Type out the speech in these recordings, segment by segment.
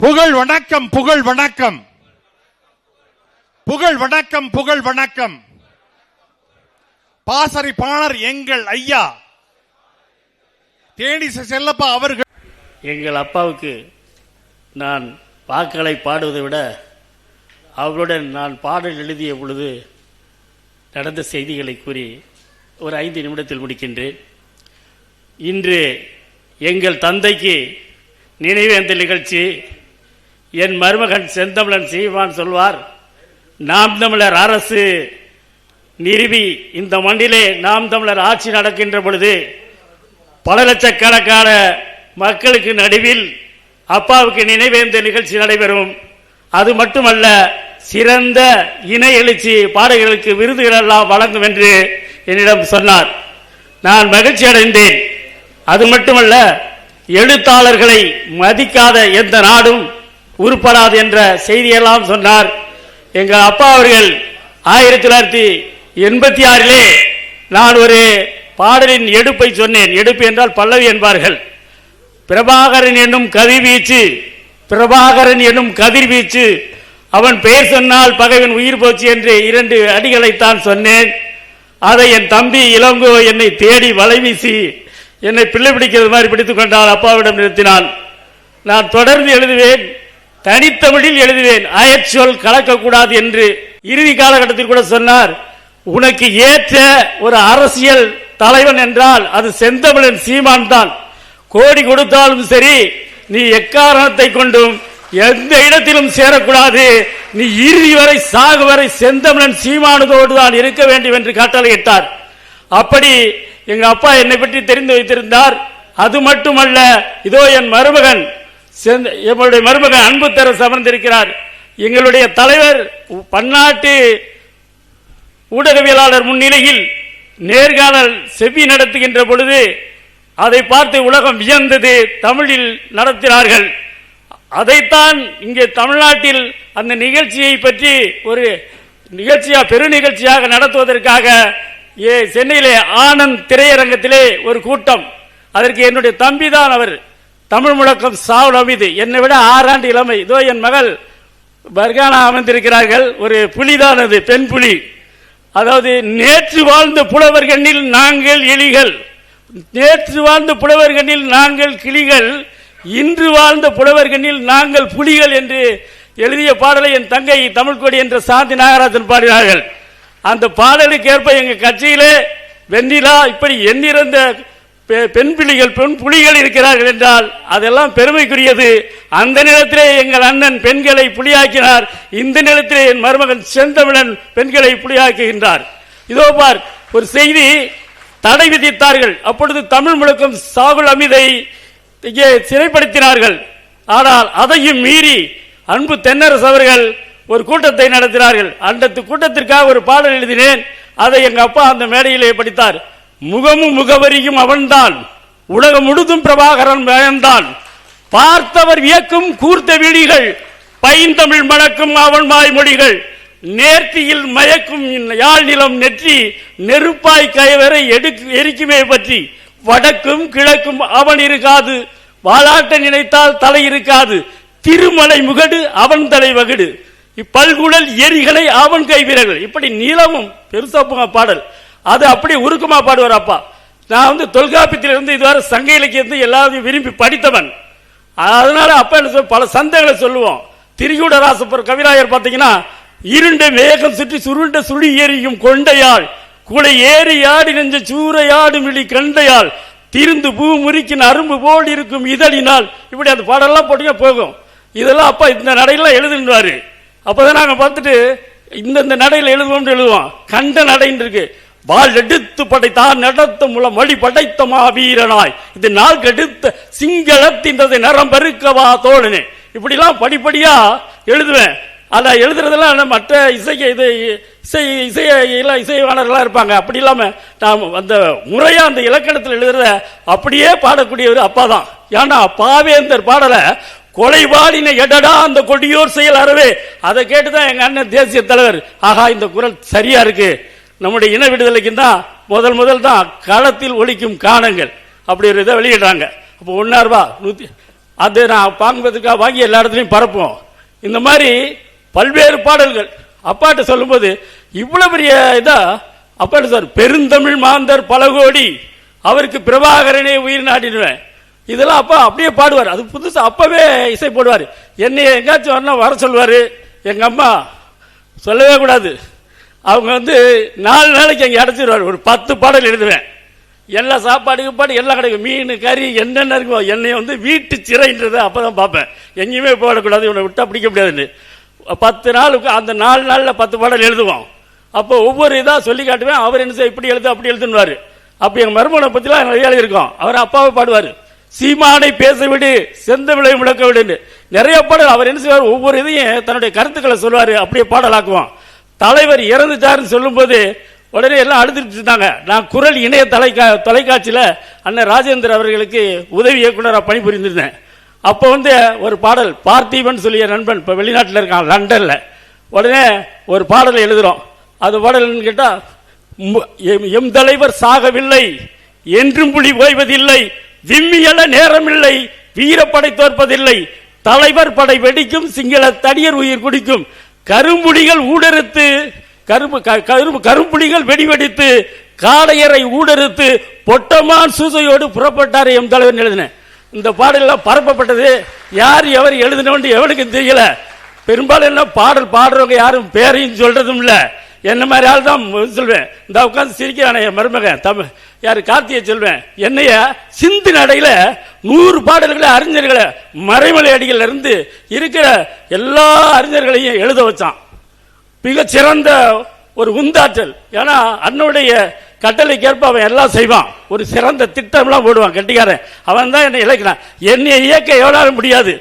புகழ் வணக்கம், புகழ் வணக்கம், புகழ் வணக்கம், புகழ் வணக்கம். பாசறை பாணர் எங்கள் ஐயா தேனி செல்லப்பா அவர்கள். எங்கள் அப்பாவுக்கு நான் வாக்களை பாடுவதை விட அவருடன் நான் பாடல் எழுதிய பொழுது நடந்த செய்திகளை கூறி ஒரு 5 நிமிடத்தில் முடிக்கின்றேன். இன்று எங்கள் தந்தைக்கு நினைவேந்தல் நிகழ்ச்சி. என் மருமகன் செந்தமிழன் சீமான் சொல்வார், நாம் தமிழர் அரசு நிறுவி இந்த மண்ணிலே நாம் தமிழர் ஆட்சி நடக்கின்ற பொழுது பல லட்சக்கணக்கான மக்களுக்கு நடுவில் அப்பாவுக்கு நினைவேந்தல் நிகழ்ச்சி நடைபெறும். அது மட்டுமல்ல, சிறந்த இணை எழுச்சி பாடகர்களுக்கு விருதுகள் எல்லாம் வழங்கும் என்று என்னிடம் சொன்னார். நான் மகிழ்ச்சி அடைந்தேன். அது மட்டுமல்ல, எழுத்தாளர்களை மதிக்காத எந்த நாடும் உருப்படாது என்ற செய்தியெல்லாம் சொன்னார். எங்கள் அப்பா அவர்கள் 1986 நான் ஒரு பாடலின் எடுப்பை சொன்னேன். எடுப்பு என்றால் பல்லவி என்பார்கள். பிரபாகரன் என்னும் கதிர்வீச்சு, பிரபாகரன் என்னும் கதிர்வீச்சு, அவன் பெயர் சொன்னால் பகைவன் உயிர் போச்சு என்று 2 அடிகளைத்தான் சொன்னேன். அதை என் தம்பி இளங்கோ என்னை தேடி வலை வீசி என்னை பிள்ளை பிடிக்கிறது மாதிரி பிடித்துக் கொண்டால் அப்பாவிடம் நிறுத்தினான். நான் தொடர்ந்து எழுதுவேன், தனித்தமிழில் எழுதுவேன், அயற்சொல் கலக்கக்கூடாது என்று இறுதி காலகட்டத்தில் கூட சொன்னார். உனக்கு ஏற்ற ஒரு அரசியல் தலைவன் என்றால் அது செந்தமிழன் சீமான் தான். கோடி கொடுத்தாலும் சரி, நீ எக்காரணத்தை கொண்டும் எந்த இடத்திலும் சேரக்கூடாது, நீ இறுதி வரை சாகு வரை செந்தமிழன் சீமானதோடு தான் இருக்க வேண்டும் என்று கட்டளையிட்டார். அப்படி எங்க அப்பா என்னை பற்றி தெரிந்து வைத்திருந்தார். அது மட்டுமல்ல, இதோ என் மருமகன், என்னுடைய மருமகன் அன்பு தரசு அமர்ந்திருக்கிறார். எங்களுடைய தலைவர் பன்னாட்டு ஊடகவியலாளர் முன்னிலையில் நேர்காணல் செவி நடத்துகின்ற பொழுது அதை பார்த்து உலகம் வியந்தது. தமிழில் நடத்தினார்கள். அதைத்தான் இங்கே தமிழ்நாட்டில் அந்த நிகழ்ச்சியை பற்றி ஒரு பெரு நிகழ்ச்சியாக நடத்துவதற்காக சென்னையிலே ஆனந்த் திரையரங்கத்திலே ஒரு கூட்டம். அதற்கு என்னுடைய தம்பி தான் அவர். தமிழ் முழக்கம் சாவுல் அமீது, என்னை விட 6 ஆண்டு இளமை. இதோ என் மகள் பர்கானா அமர்ந்திருக்கிறார்கள். ஒரு புலிதான் அது, பெண் புலி. அதாவது, நேற்று வாழ்ந்த புலவர்கண்ணில் நாங்கள் எலிகள், நேற்று வாழ்ந்த புலவர்கண்ணில் நாங்கள் கிளிகள், இன்று வாழ்ந்த புலவர்கண்ணில் நாங்கள் புலிகள் என்று எழுதிய பாடலை என் தங்கை தமிழ்கொடி என்ற சாந்தி நாகராஜன் பாடினார்கள். அந்த பாடலுக்கு ஏற்ப எங்கள் கட்சியிலே வெண்ணிலா இப்படி எண்ணிறந்த பெண் புலிகள் இருக்கிறார்கள் என்றால் அதெல்லாம் பெருமைக்குரியது. அந்த நேரத்திலே எங்கள் அண்ணன் பெண்களை புலியாக்கினார். இந்த நேரத்திலே என் மருமகன் செந்தமிழன் பெண்களை புலியாக்குகின்றார். இதோ பார், ஒரு செய்தி தடை விதித்தார்கள். அப்பொழுது தமிழ் முழக்கம் சாகுல் அமீதை இங்கே சிறைப்படுத்தினார்கள். ஆனால் அதையும் மீறி அன்பு தென்னரசு அவர்கள் ஒரு கூட்டத்தை நடத்தினார்கள். அந்த கூட்டத்திற்காக ஒரு பாடல் எழுதினேன். அதை எங்க அப்பா அந்த மேடையிலே படித்தார். முகமும் முகவரியும் அவன்தான், உலகம் முழுதும் பிரபாகரன் பயன்தான், பார்த்தவர் வியக்கும் கூர்த்த விழிகள், பைந்தமிழ் மணக்கும் அவன் வாய்மொழிகள், நேர்த்தியில் மயக்கும் யாழ் நிலம் நெற்றி, நெருப்பாய் கைவரை எரிக்குமே பற்றி, வடக்கும் கிழக்கும் அவன் இருக்காது, வாளாட்ட நினைத்தால் தலை இருக்காது, திருமலை முகடு அவன் தலை வகுடு, இப்பல்குழல் எரிகளை அவன் கைவிரர்கள். இப்படி நீளமும் பெருசா பாடல். அது அப்படி உருக்கமா பாடுவார் அப்பா. நான் தொல்காப்பியத்திலிருந்து இதுவரை சங்க இலக்கியத்தை எல்லாத்தையும் விரும்பி படித்தவன். அதனால அப்பா பல சந்தைகளை சொல்லுவோம். திரிகூடராசப்பர் கவிராயர் பார்த்தீங்கன்னா, இருண்ட மேகம் சுற்றி சுருண்ட சுழி எரியும் கொண்டையாள், குலை ஏறி ஆடி நெஞ்ச சூறையாடும் விழி கண்டையாள், திருந்து பூ முறிக்கின் அரும்பு போல் இருக்கும் இதழினால், இப்படி அந்த பாடலாம் போட்டீங்க போகும். இதெல்லாம் அப்பா இந்த நடையெல்லாம் எழுதுவாரு. அப்பதான் நாங்க பார்த்துட்டு இந்த நடையில எழுதுவோம். கண்ட நடைன்னு இருக்கு. வாள் எடுத்து படைத்தான் நடத்த மூலம் வழி படைத்த மாவீரனாய், இது நாள் கெடுத்த சிங்களத்தின்றதை நரம் பெருக்கவா தோழனே. இப்படிலாம் படிப்படியா எழுதுவேன். அத எழுதுறதெல்லாம் மற்ற இசைவாணர்களா இருப்பாங்க. அப்படி இல்லாம நாம் அந்த முறையா அந்த இலக்கணத்தில் எழுதுறத அப்படியே பாடக்கூடியவர் அப்பா தான். ஏன்னா பாவேந்தர் பாடல கொலைபாடின எடடா அந்த கொடியோர் செயல் அறவே, அதை கேட்டுதான் எங்க அண்ணன் தேசிய தலைவர், ஆகா இந்த குரல் சரியா இருக்கு, நம்முடைய இன விடுதலைக்கு தான் முதல் தான் களத்தில் ஒலிக்கும் காணங்கள் அப்படி ஒரு இதை வெளியிடுறாங்க. அப்போ 1,000 ரூபாய் அதை நான் வாங்குவதற்காக வாங்கி எல்லா இடத்துலையும் பரப்புவோம். இந்த மாதிரி பல்வேறு பாடல்கள் அப்பாட்ட சொல்லும்போது இவ்வளவு பெரிய இதா அப்பாட்ட சார் பெருந்தமிழ் மாந்தர் பல கோடி அவருக்கு பிரபாகரனே உயிர் நாடிடுவேன் இதெல்லாம் அப்பா அப்படியே பாடுவார். அது புதுசா அப்பவே இசை போடுவார். என்னை எங்காச்சும் வரணும் வர சொல்லுவார். எங்க அம்மா சொல்லவே கூடாது. அவங்க 4 நாளைக்கு அங்கே அடைச்சிடுவார். ஒரு 10 பாடல் எழுதுவேன். எல்லா சாப்பாடு எல்லாம் கிடைக்கும். மீன் கறி என்னென்ன இருக்குமோ என்னை வீட்டு சிறைன்றதை அப்பதான் பார்ப்பேன். எங்கேயுமே போடக்கூடாது, இவனை விட்டா பிடிக்க முடியாதுன்னு. 10 நாளுக்கு அந்த 4 நாளில் 10 பாடல் எழுதுவோம். அப்போ ஒவ்வொரு இதாக சொல்லி காட்டுவேன். அவர் என்ன செய்ய இப்படி எழுது அப்படி எழுதுன்னுவார். அப்போ எங்கள் மருமகனை பற்றிலாம் நிறைய எழுதியிருக்கோம். அவர் அப்பாவை பாடுவார். சீமானை பேச விடு செந்தமிழை முழக்க விடுன்னு நிறைய பாடல். அவர் என்ன செய்வார், ஒவ்வொரு இதையும் தன்னுடைய கருத்துக்களை சொல்லுவார். அப்படியே பாடலாக்குவோம். தலைவர் இறந்துட்டாருன்னு சொல்லும்போது உடனே எல்லாம் அழுதுட்டு இருந்தாங்க. நான் குரல் இணைய தொலைக்காட்சியில் அண்ணன் ராஜேந்திர அவர்களுக்கு உதவி இயக்குநராக பணிபுரிந்திருந்தேன். அப்போ ஒரு பாடல் பார்த்திபன் சொல்லிய நண்பன் இப்போ வெளிநாட்டில் இருக்கான் லண்டன்ல. உடனே ஒரு பாடலை எழுதுறோம். அது பாடல்னு கேட்டால் எம் தலைவர் சாகவில்லை என்றும் புலி ஓய்வதில்லை விம்மியல நேரமில்லை வீரப்படை தோற்பதில்லை தலைவர் படை வெடிக்கும் சிங்கள தடியர் உயிர் குடிக்கும் கரும்புலிகள் ஊடறுத்து கரும்புலிகள் வெடிவெடித்து காடையரை ஊடறுத்து பொட்டமான் சூசையோடு புறப்பட்டார் எம் தலைவர் எழுதின இந்த பாடலாம் பரப்பப்பட்டது. யார் எவர் எழுதினோன்னு எவனுக்கு தெரியல. பெரும்பாலும் என்ன பாடல் பாடுறவங்க யாரும் பேரையும் சொல்றதும் இல்லை. என்ன மாதிரி ஆள் தான் சொல்வேன். இந்த உட்காந்து சிரிக்கிறான என் மருமகன் தமிழ் யாரு கார்த்தியை சொல்வேன். என்னைய சிந்து நடையில 100 பாடல்களை அறிஞர்களை மறைமலை அடிகள் இருந்து இருக்கிற எல்லா அறிஞர்களையும் எழுத வச்சான். மிக சிறந்த ஒரு உந்தாற்றல். ஏன்னா அண்ணனுடைய கட்டளைக்கேற்ப அவன் எல்லாம் செய்வான். ஒரு சிறந்த திட்டம்லாம் போடுவான். கட்டிக்காரன் அவன் தான் என்னை இலக்கினான். என்னை இயக்க எவ்வளவு முடியாது.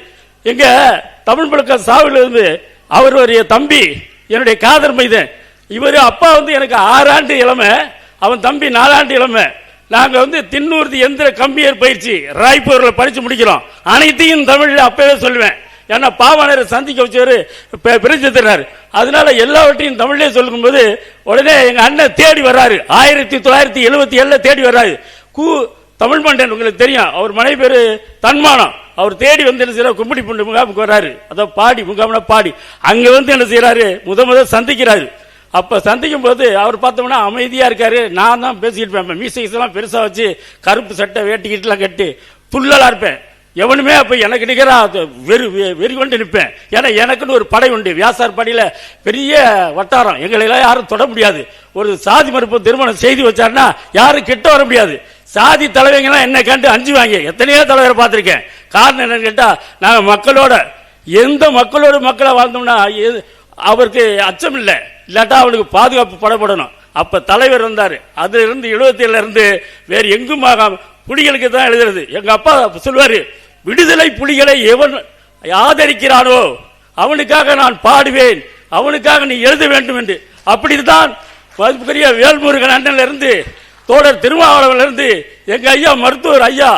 எங்க தமிழ் பழக்க சாவில் இருந்து அவர் ஒரு தம்பி என்னுடைய காதல் மைதன். இவர் அப்பா எனக்கு 6 ஆண்டு இளமை, அவன் தம்பி 4 ஆண்டு இளமை. நாங்க தின்னூர்தி எந்திர கம்பியர் பயிற்சி ராய்ப்பூர்ல படிச்சு முடிக்கிறோம். அனைத்தையும் தமிழ்ல அப்பவே சொல்லுவேன். ஏன்னா பாவாணரை சந்திக்க வச்சவர் பிரிஞ்சிருந்தார். அதனால எல்லாவற்றையும் தமிழ்லே சொல்லும் போது உடனே எங்க அண்ணன் தேடி வர்றாரு. 1977 தேடி வர்றாரு. தமிழ் மண்டன் உங்களுக்கு தெரியும். அவர் மனைவி பேரு தன்மானம். அவர் தேடி என்ன செய்யறாரு, கும்படி புண்டு முகாமுக்கு வர்றாரு. அதான் பாடி முகாம்னா பாடி அங்க என்ன செய்யறாரு, முத சந்திக்கிறாரு. அப்ப சந்திக்கும் போது அவர் பார்த்தோம்னா அமைதியா இருக்காரு. நான் தான் பேசிக்கிட்டு இருப்பேன். மியூசிக்ஸ் எல்லாம் பெருசா வச்சு கருப்பு சட்டை வேட்டிக்கிட்டு எல்லாம் கட்டி புல்லலா இருப்பேன். எவனுமே அப்ப எனக்கு நிகரா வெறி கொண்டு நிற்பேன். ஏன்னா எனக்குன்னு ஒரு படை உண்டு. வியாசார் படையில பெரிய வட்டாரம். எங்களை எல்லாம் யாரும் தொட முடியாது. ஒரு சாதி மறுப்பு திருமணம் செய்து வச்சாருன்னா யாரும் கிட்ட வர முடியாது. சாதி தலைவங்கெல்லாம் என்ன கண்டு அஞ்சுவாங்க. எத்தனையோ தலைவரை பார்த்திருக்கேன். காரணம் என்னன்னு கேட்டா நாங்க மக்களோட எந்த மக்களை வாழ்ந்தோம்னா அவருக்கு அச்சம் இல்லை. இல்லாட்டா அவனுக்கு பாதுகாப்பு படப்படணும். அப்ப தலைவர் வந்தாரு. அதுல இருந்து 77 இருந்து வேற எங்கும் புலிகளுக்கு தான் எழுதுறது. எங்க அப்பா சொல்வாரு, விடுதலை புலிகளை எவன் ஆதரிக்கிறானோ அவனுக்காக நான் பாடுவேன், அவனுக்காக நீ எழுத வேண்டும் என்று. அப்படித்தான் மதிப்புக்குரிய வேல்முருகன் அண்ணன்ல இருந்து தோழர் திருமாவளவன்ல இருந்து எங்க ஐயா மருத்துவர் ஐயா,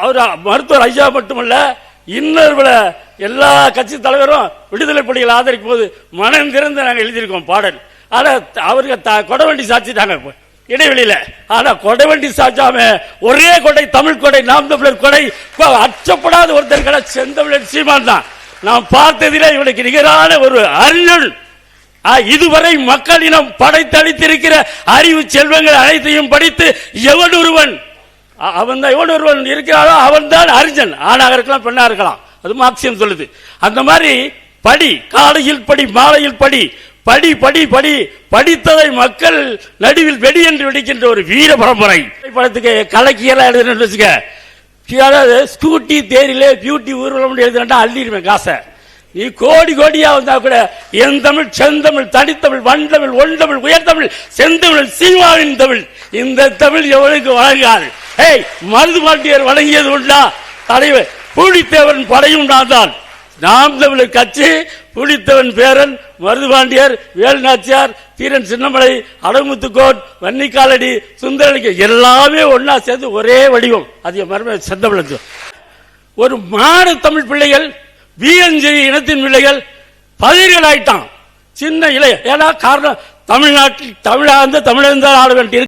அவர் மருத்துவர் ஐயா மட்டுமல்ல இன்னொரு எல்லா கட்சி தலைவரும் விடுதலை புலிகளை ஆதரிக்கும் போது மனம் திறந்து நாங்கள் எழுதியிருக்கோம் பாடல். ஆனா அவருக்கு கொடவண்டி சாட்சிட்டாங்க இடைவெளியில. ஆனா கொடைவண்டி சாட்சாம ஒரே கொடை தமிழ் கொடை, நாம் தமிழர் கொடை, அச்சப்படாத ஒருத்தர் கடை செந்தமிழர் சீமான் தான். நாம் பார்த்ததிலே இவனுக்கு நிகரான ஒரு அறிஞன். இதுவரை மக்களினம் படைத்தளித்திருக்கிற அறிவு செல்வங்கள் அனைத்தையும் படித்து எவன் ஒருவன் இருக்கிறானோ அவன் தான் அறிஞன். ஆணாக இருக்கலாம், பெண்ணாக இருக்கலாம். அது மார்க்சியம் சொல்லுது. அந்த மாதிரி படி, காலையில் படி, மாலையில் படி, படி படி படி, படித்ததை மக்கள் நடுவில் வெடி என்று வெடிக்கின்ற ஒரு வீர பரம்பரை. படத்துக்கு கலக்கியெல்லாம் எழுதுன்னு வச்சுக்க, ஸ்கூட்டி தேரிலே பியூட்டி ஊர்வலம் எழுதுனா அள்ளிடுவேன் காசை. நீ கோடி கோடியா வந்தா கூட என் தமிழ் செந்தமிழ் தனித்தமிழ் வண்டமிழ் ஒண்டமிழ் உயர்தமிழ் செந்தமிழ் சீமாவின் தமிழ், இந்த தமிழ் எவனுக்கு வழங்காது. மருது பாண்டியர் வழங்கியது உண்டா? தலைவர் பூலித்தேவன் படையும் நான் தான். நாம் தமிழர் கட்சி, புலித்தவன் பேரன், மருதுபாண்டியர், வேலுநாச்சியார், தீரன் சின்னமலை, அடமுத்துக்கோட், வன்னிக்காலடி, சுந்தரலிங்க எல்லாமே ஒன்னா சேர்ந்து ஒரே வடிவம். அது மருமை செந்தமிழ். ஒரு மாடு தமிழ் பிள்ளைகள், பிஎன்ஜி இனத்தின் பிள்ளைகள் பதிர்கள் ஆயிட்டான். சின்ன இளைய. ஏன்னா காரணம் தமிழ்நாட்டில் தமிழார்ந்த தமிழர்தான் ஆட வேண்டிய